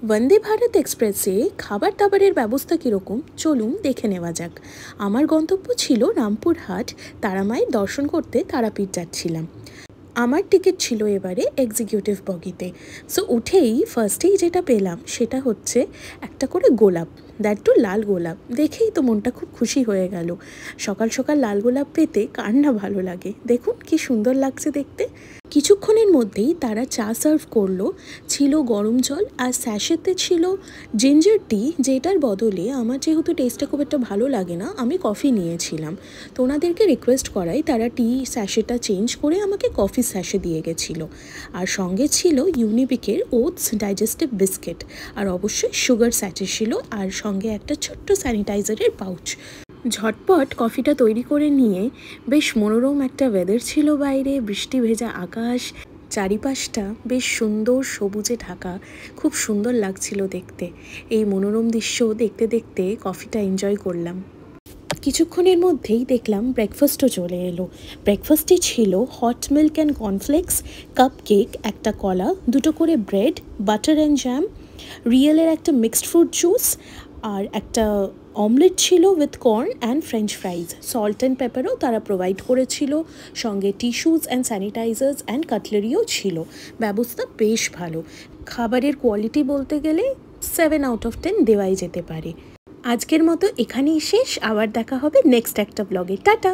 বন্দে ভারত এক্সপ্রেসে খাবার দাবারের ব্যবস্থা কীরকম চলুন দেখে নেওয়া যাক। আমার গন্তব্য ছিল রামপুরহাট। তারামায়ের দর্শন করতে তারাপীঠ যাচ্ছিলাম। আমার টিকিট ছিল এবারে এক্সিকিউটিভ বগিতে। সো উঠেই ফার্স্টেই যেটা পেলাম সেটা হচ্ছে একটা করে গোলাপ, দ্যাট টু লাল গোলাপ। দেখেই তো মনটা খুব খুশি হয়ে গেল। সকাল সকাল লাল গোলাপ পেতে কার না ভালো লাগে। দেখুন কি সুন্দর লাগছে দেখতে। কিছুক্ষণের মধ্যেই তারা চা সার্ভ করলো। ছিল গরম জল আর স্যাশেতে ছিল জিঞ্জার টি, যেটার বদলে আমার যেহেতু টেস্টটা খুব একটা ভালো লাগে না, আমি কফি নিয়েছিলাম। তো ওনাদেরকে রিকোয়েস্ট করাই তারা টি স্যাশেটা চেঞ্জ করে আমাকে কফি স্যাশে দিয়ে গেছিলো। আর সঙ্গে ছিল ইউনিবিকের ওটস ডাইজেস্টিভ বিস্কিট, আর অবশ্যই সুগার স্যাচে ছিল, আর সঙ্গে একটা ছোট্ট স্যানিটাইজারের পাউচ। ঝটপট কফিটা তৈরি করে নিয়ে বেশ মনোরম একটা ওয়েদার ছিল বাইরে, বৃষ্টি ভেজা আকাশ, চারিপাশটা বেশ সুন্দর সবুজে ঢাকা, খুব সুন্দর লাগছিল দেখতে। এই মনোরম দৃশ্য দেখতে দেখতে কফিটা এনজয় করলাম। কিছুক্ষণের মধ্যেই দেখলাম ব্রেকফাস্টও চলে এলো। ব্রেকফাস্টে ছিল hot milk and cornflakes, cupcake, একটা কলা, দুটো করে ব্রেড, বাটার অ্যান্ড জ্যাম, রিয়েলের একটা মিক্সড ফ্রুট জুস, আর একটা অমলেট ছিল with corn and French fries. Salt and পেপারও তারা প্রোভাইড করেছিল, সঙ্গে টিস্যুস অ্যান্ড স্যানিটাইজার্স অ্যান্ড কাটলারিও ছিল। ব্যবস্থা বেশ ভালো। খাবারের কোয়ালিটি বলতে গেলে 7/10 দেওয়াই যেতে পারে। আজকের মতো এখানেই শেষ। আবার দেখা হবে নেক্সট একটা ব্লগে। টাটা।